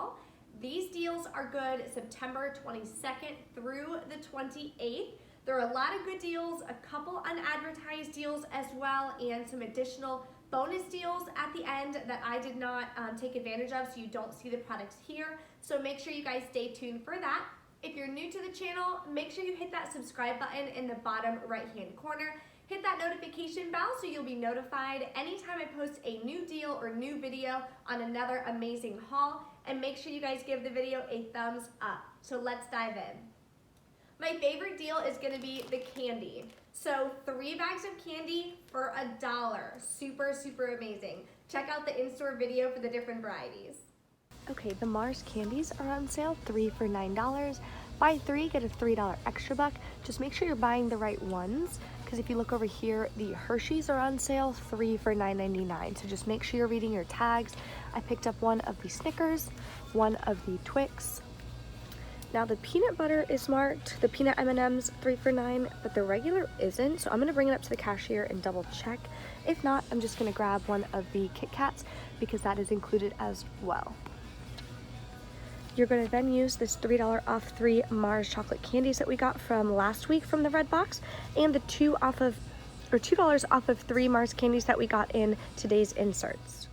haul. These deals are good September 22nd through the 28th. There are a lot of good deals, a couple unadvertised deals as well, and some additional bonus deals at the end that I did not take advantage of, so you don't see the products here. So make sure you guys stay tuned for that. If you're new to the channel, make sure you hit that subscribe button in the bottom right-hand corner. Hit that notification bell so you'll be notified anytime I post a new deal or new video on another amazing haul. And make sure you guys give the video a thumbs up. So let's dive in. My favorite deal is gonna be the candy. So 3 bags of candy for $1. Super, super amazing. Check out the in-store video for the different varieties. Okay, the Mars candies are on sale, 3 for $9. Buy 3, get a $3 extra buck. Just make sure you're buying the right ones, because if you look over here, the Hershey's are on sale, 3 for $9.99. So just make sure you're reading your tags. I picked up one of the Snickers, one of the Twix. Now the peanut butter is marked, the peanut M&Ms, 3 for $9, but the regular isn't. So I'm gonna bring it up to the cashier and double check. If not, I'm just gonna grab one of the Kit Kats because that is included as well. You're going to then use this $3 off 3 Mars chocolate candies that we got from last week from the red box, and the $2 off of 3 Mars candies that we got in today's inserts.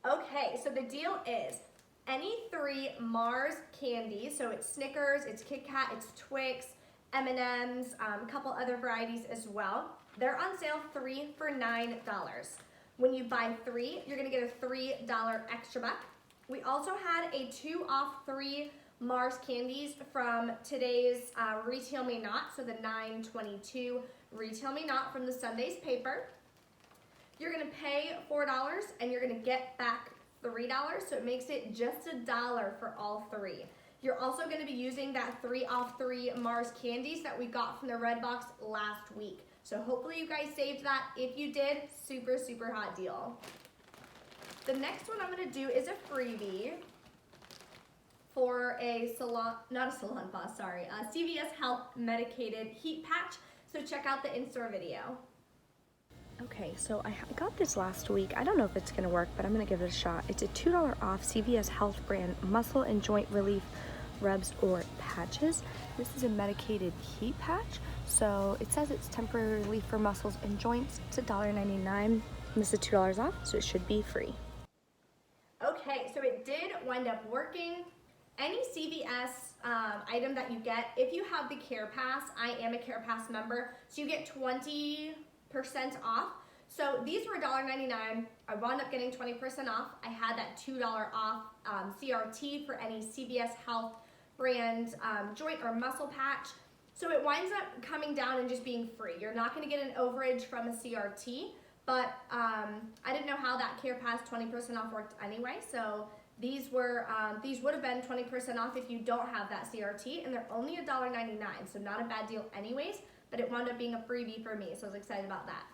Okay, so the deal is any 3 Mars candies, so it's Snickers, it's Kit Kat, it's Twix, M&Ms, a couple other varieties as well. They're on sale 3 for $9. When you buy 3, you're going to get a $3 extra buck. We also had a 2 off 3 Mars candies from today's Retail Me Not, so the 9/22 Retail Me Not from the Sunday's paper. You're gonna pay $4 and you're gonna get back $3, so it makes it just $1 for all 3. You're also gonna be using that 3 off 3 Mars candies that we got from the red box last week. So hopefully you guys saved that. If you did, super, super hot deal. The next one I'm going to do is a freebie for a CVS Health medicated heat patch. So check out the in-store video. Okay, so I got this last week. I don't know if it's going to work, but I'm going to give it a shot. It's a $2 off CVS Health brand muscle and joint relief rubs or patches. This is a medicated heat patch. So it says it's temporary relief for muscles and joints. It's $1.99. This is $2 off, so it should be free. Okay, so it did wind up working. Any CVS item that you get, if you have the Care Pass, I am a Care Pass member, so you get 20% off. So these were $1.99. I wound up getting 20% off. I had that $2 off CRT for any CVS Health brand joint or muscle patch. So it winds up coming down and just being free. You're not gonna get an overage from a CRT. But I didn't know how that Care Pass 20% off worked anyway, so these would have been 20% off if you don't have that CRT, and they're only $1.99, so not a bad deal anyways, but it wound up being a freebie for me, so I was excited about that.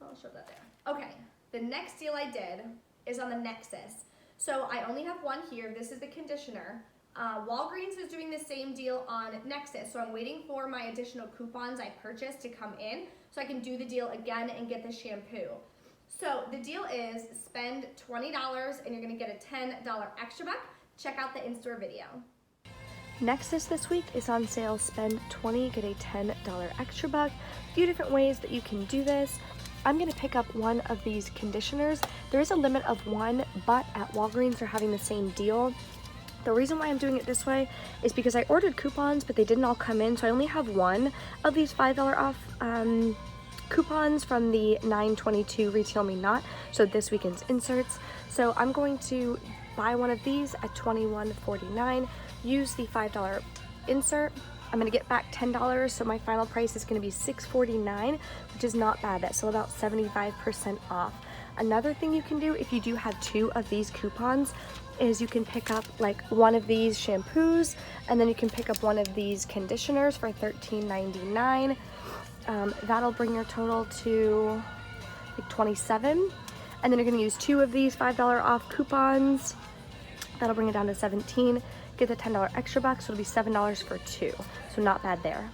I'll show that there. Okay, the next deal I did is on the Nexus. So I only have one here. This is the conditioner. Walgreens is doing the same deal on Nexus, so I'm waiting for my additional coupons I purchased to come in so I can do the deal again and get the shampoo. So the deal is spend $20 and you're gonna get a $10 extra buck. Check out the in-store video. Nexus this week is on sale. Spend $20, get a $10 extra buck. A few different ways that you can do this. I'm gonna pick up one of these conditioners. There is a limit of 1, but at Walgreens they're having the same deal. The reason why I'm doing it this way is because I ordered coupons, but they didn't all come in, so I only have one of these $5 off coupons from the 9/22 Retail Me Not, so this weekend's inserts. So I'm going to buy one of these at $21.49, use the $5 insert. I'm gonna get back $10, so my final price is gonna be $6.49, which is not bad. That's still about 75% off. Another thing you can do if you do have 2 of these coupons is you can pick up like one of these shampoos, and then you can pick up one of these conditioners for $13.99. That'll bring your total to like $27, and then you're going to use 2 of these $5 off coupons. That'll bring it down to $17. Get the $10 extra buck, so it'll be $7 for 2. So not bad there.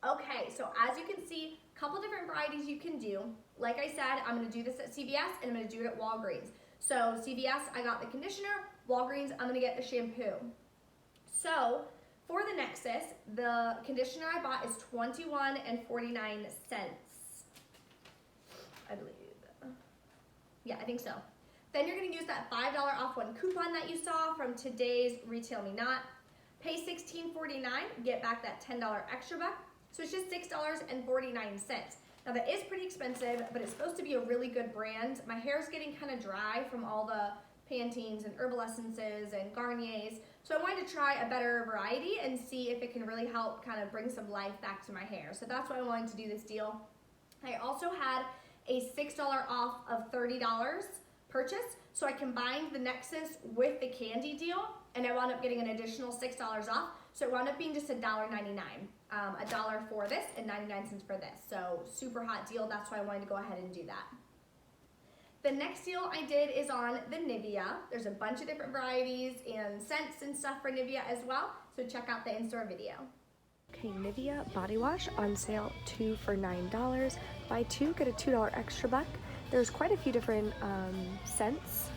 Okay, so as you can see, a couple different varieties you can do. Like I said, I'm going to do this at CVS and I'm going to do it at Walgreens. So CVS, I got the conditioner. Walgreens, I'm gonna get the shampoo. So for the Nexus, the conditioner I bought is $21.49, I believe. Yeah, I think so. Then you're gonna use that $5 off one coupon that you saw from today's Retail Me Not. Pay $16.49, get back that $10 extra buck. So it's just $6.49. Now that is pretty expensive, but it's supposed to be a really good brand. My hair is getting kind of dry from all the Pantenes and Herbal Essences and Garniers. So I wanted to try a better variety and see if it can really help kind of bring some life back to my hair. So that's why I wanted to do this deal. I also had a $6 off of $30 purchase. So I combined the Nexus with the candy deal, and I wound up getting an additional $6 off. So it wound up being just $1.99. $1 for this and 99 cents for this. So super hot deal. That's why I wanted to go ahead and do that. The next deal I did is on the Nivea. There's a bunch of different varieties and scents and stuff for Nivea as well. So check out the in-store video. Okay, Nivea body wash on sale, 2 for $9. Buy 2, get a $2 extra buck. There's quite a few different scents.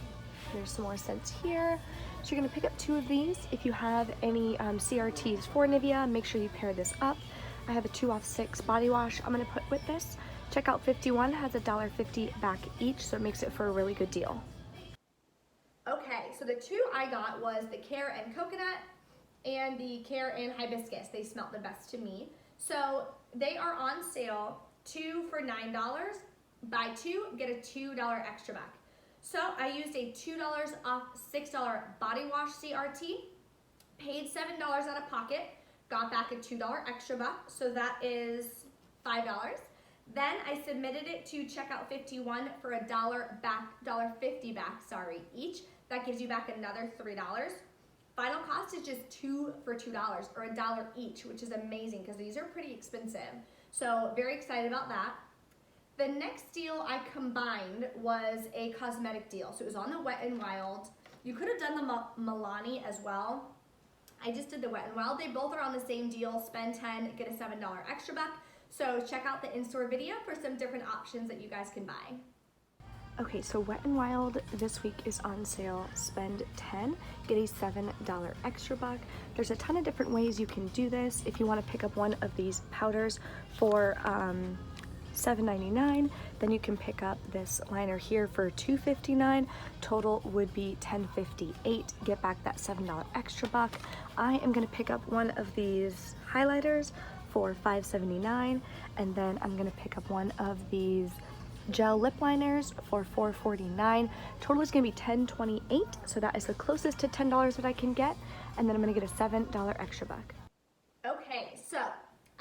There's some more scents here. So you're gonna pick up 2 of these. If you have any CRTs for Nivea, make sure you pair this up. I have a 2 off 6 body wash I'm gonna put with this. Checkout 51 has $1.50 back each, so it makes it for a really good deal. Okay, so the 2 I got was the Care and Coconut and the Care and Hibiscus. They smelled the best to me. So they are on sale, 2 for $9. Buy 2, get a $2 extra back. So I used a $2 off $6 body wash CRT, paid $7 out of pocket, got back a $2 extra buck, so that is $5. Then I submitted it to checkout 51 for $1 back, $1.50 back, each. That gives you back another $3. Final cost is just 2 for $2 or $1 each, which is amazing because these are pretty expensive. So very excited about that. The next deal I combined was a cosmetic deal. So it was on the Wet n Wild. You could have done the Milani as well. I just did the Wet n Wild. They both are on the same deal. Spend 10, get a $7 extra buck. So check out the in-store video for some different options that you guys can buy. Okay, so Wet n Wild this week is on sale. Spend 10, get a $7 extra buck. There's a ton of different ways you can do this. If you want to pick up one of these powders for $7.99, then you can pick up this liner here for $2.59. Total would be $10.58. Get back that $7 extra buck. I am going to pick up one of these highlighters for $5.79, and then I'm going to pick up one of these gel lip liners for $4.49. Total is going to be $10.28, so that is the closest to $10 that I can get, and then I'm going to get a $7 extra buck. Okay, so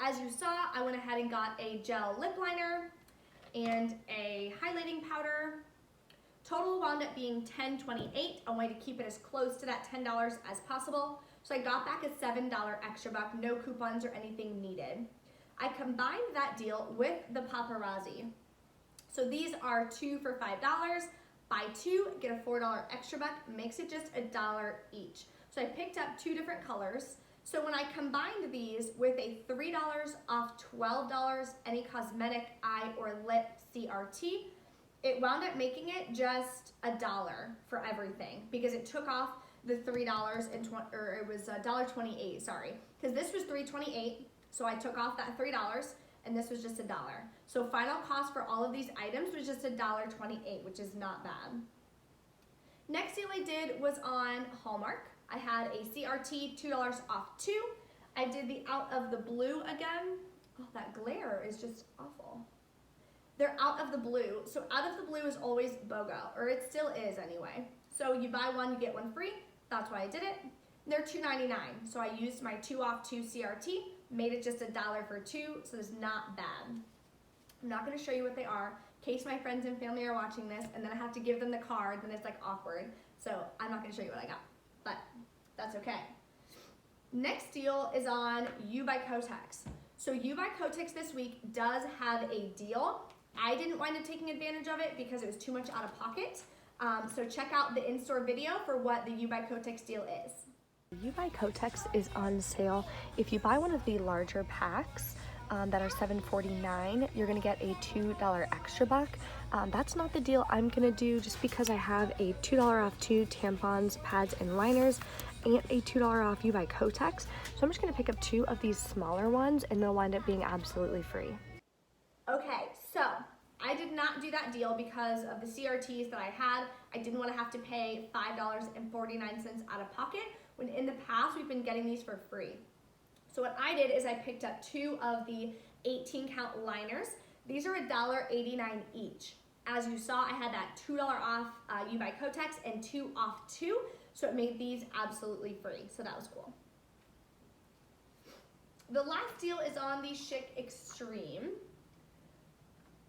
as you saw, I went ahead and got a gel lip liner and a highlighting powder. Total wound up being $10.28. I wanted to keep it as close to that $10 as possible. So I got back a $7 extra buck, no coupons or anything needed. I combined that deal with the paparazzi. So these are 2 for $5. Buy 2, get a $4 extra buck, makes it just $1 each. So I picked up 2 different colors. So when I combined these with a $3 off $12 any cosmetic eye or lip CRT, it wound up making it just $1 for everything because it took off the $3 and it was $1.28, sorry, because this was $3.28, so I took off that $3 and this was just $1. So final cost for all of these items was just $1.28, which is not bad. Next deal I did was on Hallmark. I had a CRT, $2 off 2. I did the Out of the Blue again. Oh, that glare is just awful. They're Out of the Blue. So Out of the Blue is always BOGO, or it still is anyway. So you buy one, you get one free. That's why I did it. They're $2.99. So I used my 2 off 2 CRT, made it just $1 for 2, so it's not bad. I'm not gonna show you what they are in case my friends and family are watching this and then I have to give them the card, then it's like awkward. So I'm not gonna show you what I got, but that's okay. Next deal is on You by Kotex. So You by Kotex this week does have a deal. I didn't wind up taking advantage of it because it was too much out of pocket. So check out the in-store video for what the You by Kotex deal is. You by Kotex is on sale. If you buy one of the larger packs that are $7.49, you're gonna get a $2 extra buck. That's not the deal I'm gonna do just because I have a $2 off 2 tampons, pads, and liners, and a $2 off You by Kotex. So I'm just gonna pick up 2 of these smaller ones and they'll wind up being absolutely free. Okay, so I did not do that deal because of the CRTs that I had. I didn't want to have to pay $5.49 out of pocket, when in the past we've been getting these for free. So what I did is I picked up 2 of the 18 count liners. These are $1.89 each. As you saw, I had that $2 off You by Kotex and 2 off 2, so it made these absolutely free, so that was cool. The last deal is on the Shopkick Extreme.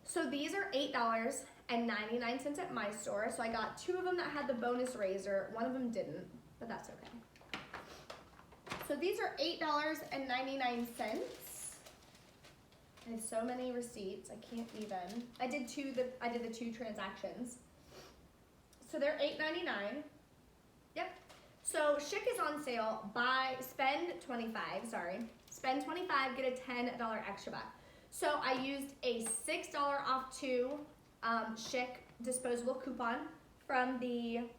So these are $8.99 at my store. So I got 2 of them that had the bonus razor. One of them didn't, but that's okay. So these are $8.99. I have so many receipts, I can't even. I did the 2 transactions. So they're $8.99. Yep. So Shopkick is on sale. Spend $25, get a $10 extra buck. So I used a $6 off 2 Shopkick disposable coupon from the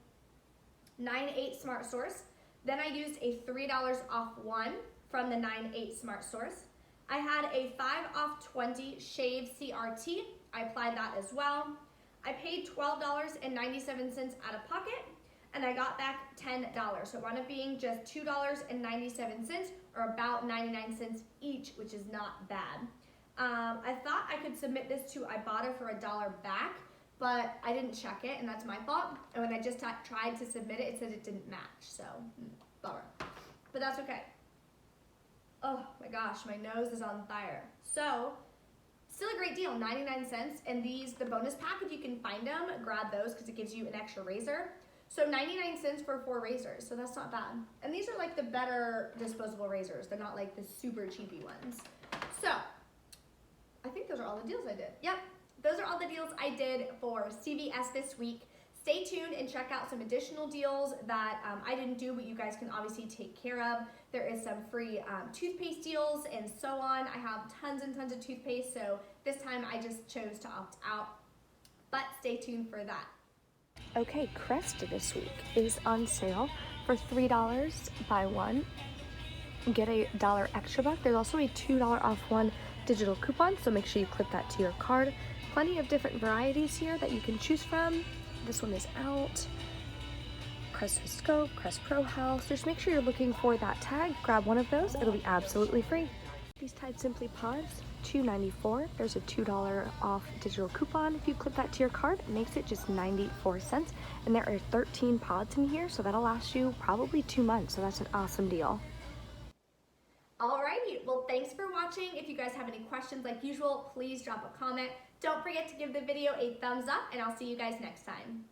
9/8 Smart Stores. Then I used a $3 off 1 from the 9/8 Smart Stores. I had a 5 off 20 Shave CRT. I applied that as well. I paid $12.97 out of pocket, and I got back $10. So it wound up being just $2.97, or about 99 cents each, which is not bad. I thought I could submit this to Ibotta for $1 back, but I didn't check it, and that's my fault. And when I just tried to submit it, it said it didn't match, so bummer. But that's okay. Oh my gosh, my nose is on fire. So, still a great deal, 99 cents. And the bonus pack, if you can find them, grab those because it gives you an extra razor. So 99 cents for 4 razors, so that's not bad. And these are like the better disposable razors. They're not like the super cheapy ones. So, I think those are all the deals I did. Yep, those are all the deals I did for CVS this week. Stay tuned and check out some additional deals that I didn't do, but you guys can obviously take care of. There is some free toothpaste deals and so on. I have tons and tons of toothpaste, so this time I just chose to opt out. But stay tuned for that. Okay, Crest this week is on sale for $3. Buy 1, get a $1 extra buck. There's also a $2 off 1 digital coupon, so make sure you clip that to your card. Plenty of different varieties here that you can choose from. This one is out. Crest Scope, Crest Pro Health. Just make sure you're looking for that tag. Grab one of those. It'll be absolutely free. These Tide Simply Pods, $2.94. There's a $2 off digital coupon. If you clip that to your card, it makes it just 94 cents. And there are 13 pods in here, so that'll last you probably 2 months. So that's an awesome deal. Alrighty, well thanks for watching. If you guys have any questions like usual, please drop a comment. Don't forget to give the video a thumbs up, and I'll see you guys next time.